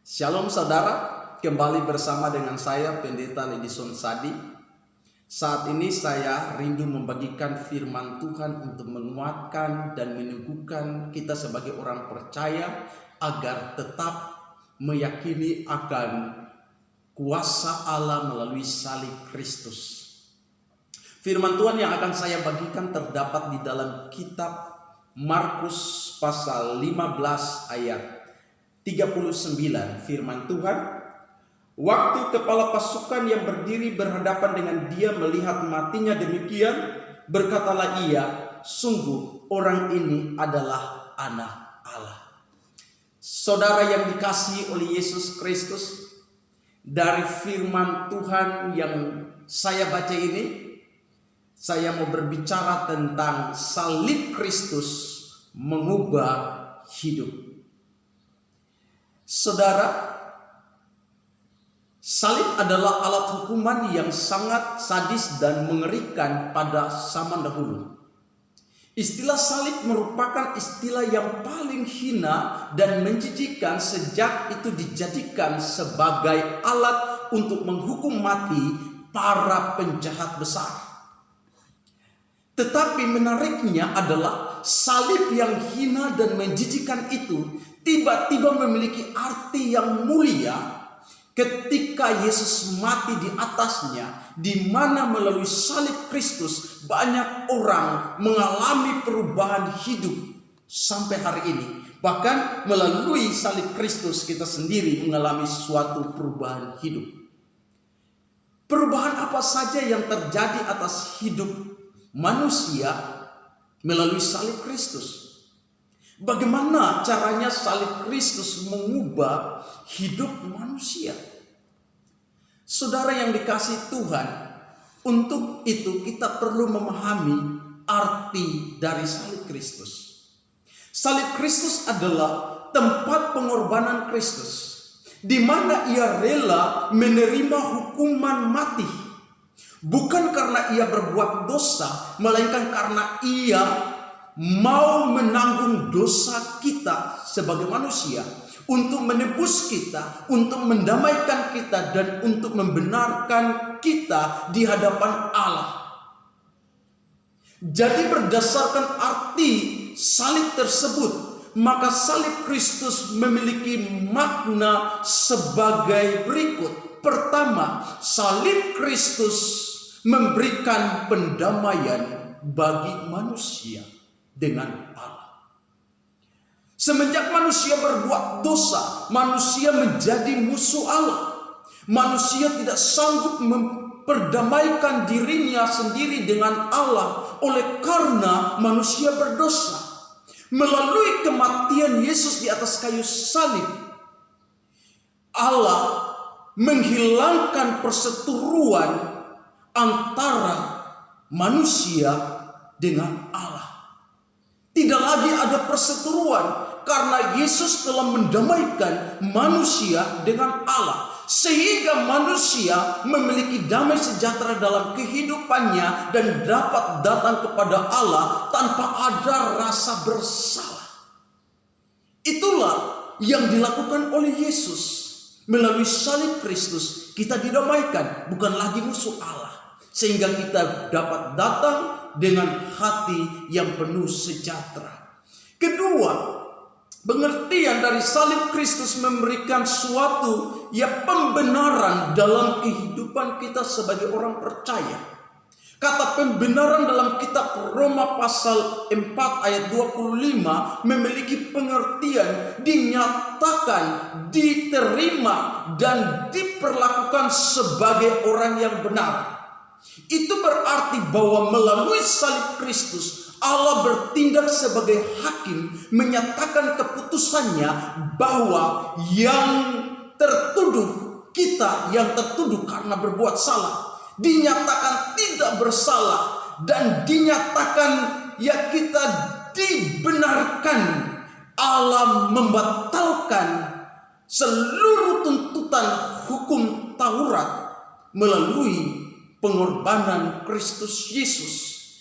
Shalom saudara, kembali bersama dengan saya Pendeta Ledison Sadi. Saat ini saya rindu membagikan firman Tuhan untuk menguatkan dan meneguhkan kita sebagai orang percaya agar tetap meyakini akan kuasa Allah melalui salib Kristus. Firman Tuhan yang akan saya bagikan terdapat di dalam kitab Markus pasal 15 ayat 39. Firman Tuhan, waktu kepala pasukan yang berdiri berhadapan dengan dia melihat matinya demikian, berkatalah ia, sungguh orang ini adalah anak Allah. Saudara yang dikasihi oleh Yesus Kristus, dari firman Tuhan yang saya baca ini, saya mau berbicara tentang salib Kristus mengubah hidup. Saudara, salib adalah alat hukuman yang sangat sadis dan mengerikan pada zaman dahulu. Istilah salib merupakan istilah yang paling hina dan menjijikkan sejak itu dijadikan sebagai alat untuk menghukum mati para penjahat besar. Tetapi menariknya adalah salib yang hina dan menjijikkan itu tiba-tiba memiliki arti yang mulia ketika Yesus mati di atasnya, di mana melalui salib Kristus banyak orang mengalami perubahan hidup sampai hari ini. Bahkan melalui salib Kristus kita sendiri mengalami suatu perubahan hidup. Perubahan apa saja yang terjadi atas hidup manusia melalui salib Kristus? Bagaimana caranya salib Kristus mengubah hidup manusia? Saudara yang dikasihi Tuhan, untuk itu kita perlu memahami arti dari salib Kristus. Salib Kristus adalah tempat pengorbanan Kristus, di mana ia rela menerima hukuman mati. Bukan karena ia berbuat dosa, melainkan karena ia mau menanggung dosa kita sebagai manusia, untuk menebus kita, untuk mendamaikan kita, dan untuk membenarkan kita di hadapan Allah. Jadi berdasarkan arti salib tersebut, maka salib Kristus memiliki makna sebagai berikut. Pertama, salib Kristus memberikan pendamaian bagi manusia dengan Allah. Semenjak manusia berbuat dosa, manusia menjadi musuh Allah. Manusia tidak sanggup memperdamaikan dirinya sendiri dengan Allah oleh karena manusia berdosa. Melalui kematian Yesus di atas kayu salib, Allah menghilangkan perseteruan antara manusia dengan Allah. Tidak lagi ada perseteruan karena Yesus telah mendamaikan manusia dengan Allah, sehingga manusia memiliki damai sejahtera dalam kehidupannya dan dapat datang kepada Allah tanpa ada rasa bersalah. Itulah yang dilakukan oleh Yesus. Melalui salib Kristus kita didamaikan, bukan lagi musuh Allah, sehingga kita dapat datang dengan hati yang penuh sejahtera. Kedua, pengertian dari salib Kristus memberikan suatu pembenaran dalam kehidupan kita sebagai orang percaya. Kata pembenaran dalam kitab Roma pasal 4 ayat 25 memiliki pengertian dinyatakan, diterima, dan diperlakukan sebagai orang yang benar. Itu berarti bahwa melalui salib Kristus Allah bertindak sebagai hakim, menyatakan keputusannya bahwa yang tertuduh, kita yang tertuduh karena berbuat salah, dinyatakan tidak bersalah, dan dinyatakan kita dibenarkan. Allah membatalkan seluruh tuntutan hukum Taurat melalui pengorbanan Kristus Yesus,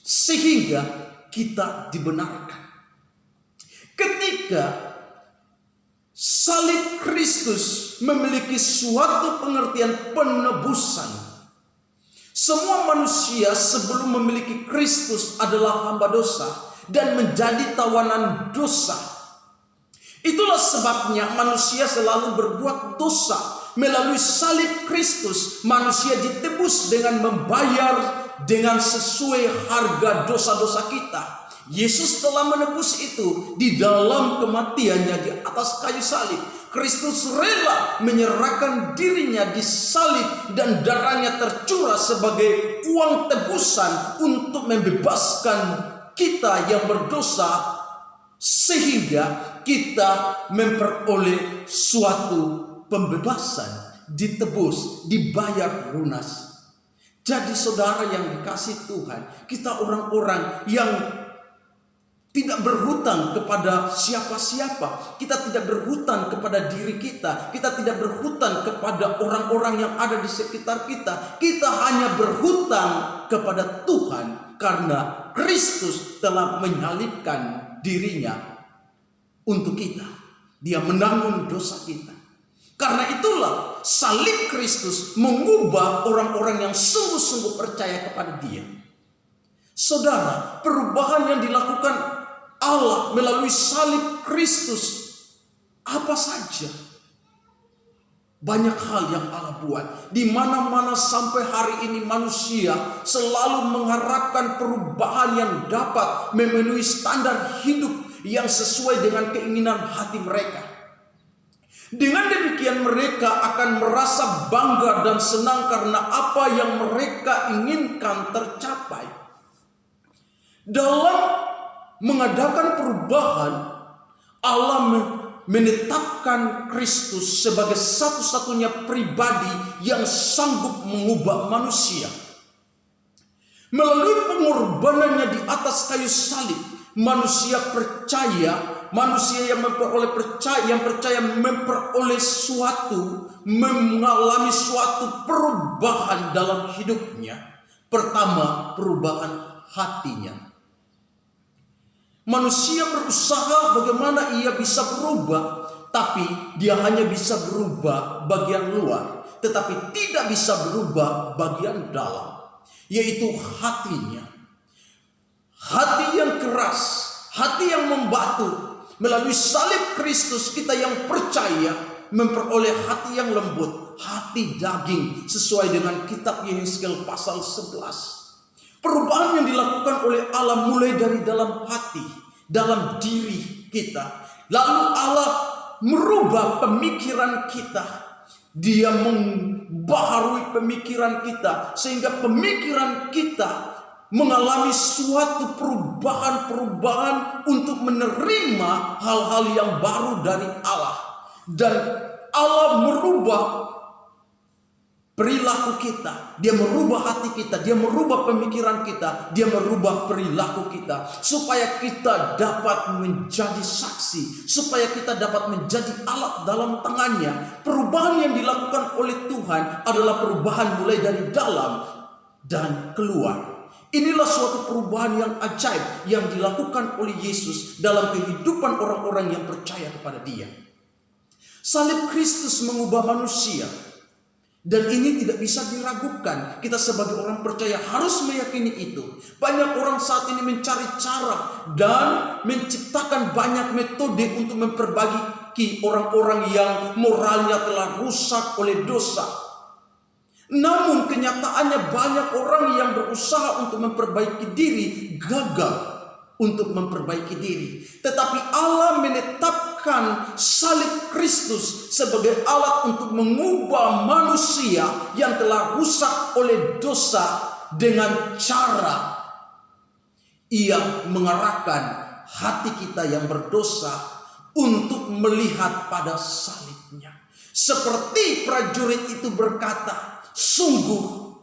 sehingga kita dibenarkan. Ketika salib Kristus memiliki suatu pengertian penebusan. Semua manusia sebelum memiliki Kristus adalah hamba dosa dan menjadi tawanan dosa. Itulah sebabnya manusia selalu berbuat dosa. Melalui salib Kristus, manusia ditebus dengan membayar dengan sesuai harga dosa-dosa kita. Yesus telah menebus itu di dalam kematiannya di atas kayu salib. Kristus rela menyerahkan dirinya di salib dan darahnya tercurah sebagai uang tebusan untuk membebaskan kita yang berdosa, sehingga kita memperoleh suatu pembebasan, ditebus, dibayar lunas. Jadi saudara yang dikasih Tuhan, kita orang-orang yang tidak berhutang kepada siapa-siapa. Kita tidak berhutang kepada diri kita. Kita tidak berhutang kepada orang-orang yang ada di sekitar kita. Kita hanya berhutang kepada Tuhan karena Kristus telah menyalibkan dirinya untuk kita. Dia menanggung dosa kita. Karena itulah salib Kristus mengubah orang-orang yang sungguh-sungguh percaya kepada Dia. Saudara, perubahan yang dilakukan Allah melalui salib Kristus apa saja? Banyak hal yang Allah buat. Di mana-mana sampai hari ini manusia selalu mengharapkan perubahan yang dapat memenuhi standar hidup yang sesuai dengan keinginan hati mereka. Dengan demikian mereka akan merasa bangga dan senang karena apa yang mereka inginkan tercapai. Dalam mengadakan perubahan, Allah menetapkan Kristus sebagai satu-satunya pribadi yang sanggup mengubah manusia. Melalui pengorbanannya di atas kayu salib, manusia yang percaya memperoleh mengalami suatu perubahan dalam hidupnya. Pertama, perubahan hatinya. Manusia berusaha bagaimana ia bisa berubah, tapi dia hanya bisa berubah bagian luar, tetapi tidak bisa berubah bagian dalam, yaitu hatinya. Hati yang keras, hati yang membatu. Melalui salib Kristus kita yang percaya memperoleh hati yang lembut, hati daging, sesuai dengan kitab Yehezkiel pasal 11. Perubahan yang dilakukan oleh Allah mulai dari dalam hati, dalam diri kita. Lalu Allah merubah pemikiran kita. Dia membaharui pemikiran kita sehingga pemikiran kita mengalami suatu perubahan untuk menerima hal-hal yang baru dari Allah. Dan Allah merubah perilaku kita, Dia merubah hati kita, Dia merubah pemikiran kita, Dia merubah perilaku kita, supaya kita dapat menjadi saksi, supaya kita dapat menjadi alat dalam tangannya. Perubahan yang dilakukan oleh Tuhan adalah perubahan mulai dari dalam dan keluar. Inilah suatu perubahan yang ajaib yang dilakukan oleh Yesus dalam kehidupan orang-orang yang percaya kepada Dia. Salib Kristus mengubah manusia. Dan ini tidak bisa diragukan. Kita sebagai orang percaya harus meyakini itu. Banyak orang saat ini mencari cara dan menciptakan banyak metode untuk memperbaiki orang-orang yang moralnya telah rusak oleh dosa. Namun kenyataannya banyak orang yang berusaha untuk memperbaiki diri gagal untuk memperbaiki diri. Tetapi Allah menetapkan salib Kristus sebagai alat untuk mengubah manusia yang telah rusak oleh dosa dengan cara Ia mengarahkan hati kita yang berdosa untuk melihat pada salibnya. Seperti prajurit itu berkata, sungguh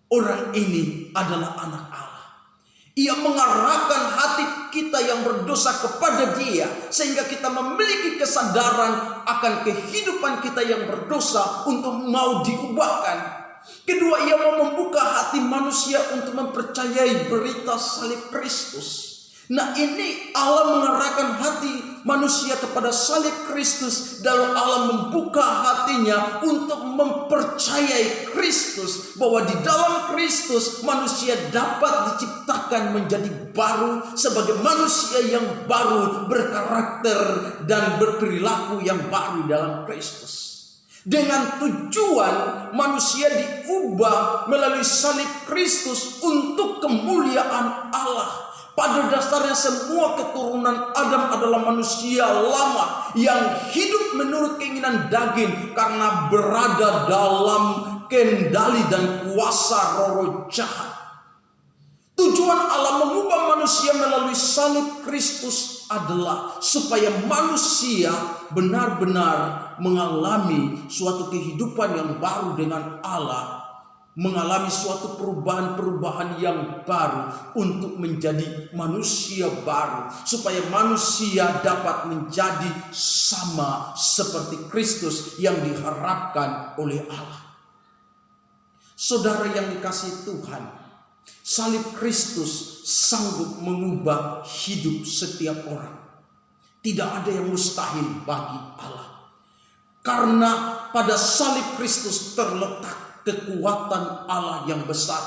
orang ini adalah anak Allah. Ia mengarahkan hati kita yang berdosa kepada Dia, sehingga kita memiliki kesadaran akan kehidupan kita yang berdosa untuk mau diubahkan. Kedua, Ia mau membuka hati manusia untuk mempercayai berita salib Kristus. Nah, ini Allah mengarahkan hati manusia kepada salib Kristus, lalu Allah membuka hatinya untuk mempercayai Kristus, bahwa di dalam Kristus manusia dapat diciptakan menjadi baru sebagai manusia yang baru, berkarakter dan berperilaku yang baru dalam Kristus. Dengan tujuan manusia diubah melalui salib Kristus untuk kemuliaan Allah. Pada dasarnya semua keturunan Adam adalah manusia lama yang hidup menurut keinginan daging karena berada dalam kendali dan kuasa roh jahat. Tujuan Allah mengubah manusia melalui salib Kristus adalah supaya manusia benar-benar mengalami suatu kehidupan yang baru dengan Allah, mengalami suatu perubahan-perubahan yang baru untuk menjadi manusia baru, supaya manusia dapat menjadi sama seperti Kristus yang diharapkan oleh Allah. Saudara yang dikasihi Tuhan, salib Kristus sanggup mengubah hidup setiap orang. Tidak ada yang mustahil bagi Allah, karena pada salib Kristus terletak kekuatan Allah yang besar.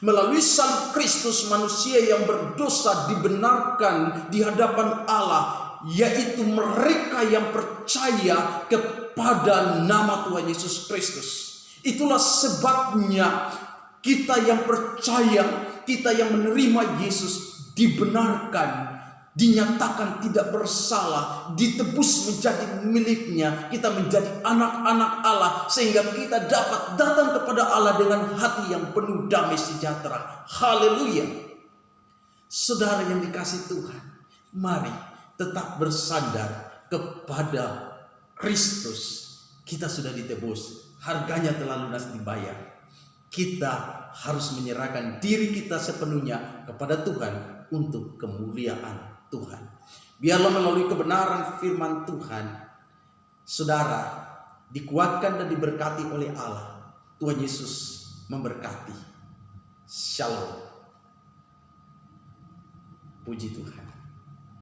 Melalui salib Kristus manusia yang berdosa dibenarkan di hadapan Allah, yaitu mereka yang percaya kepada nama Tuhan Yesus Kristus. Itulah sebabnya kita yang percaya, kita yang menerima Yesus dibenarkan, dinyatakan tidak bersalah, ditebus menjadi miliknya. Kita menjadi anak-anak Allah sehingga kita dapat datang kepada Allah dengan hati yang penuh damai sejahtera. Haleluya. Saudara yang dikasihi Tuhan, mari tetap bersandar kepada Kristus. Kita sudah ditebus, harganya telah lunas dibayar. Kita harus menyerahkan diri kita sepenuhnya kepada Tuhan untuk kemuliaan Tuhan. Biarlah melalui kebenaran firman Tuhan, saudara dikuatkan dan diberkati oleh Allah. Tuhan Yesus memberkati. Shalom. Puji Tuhan.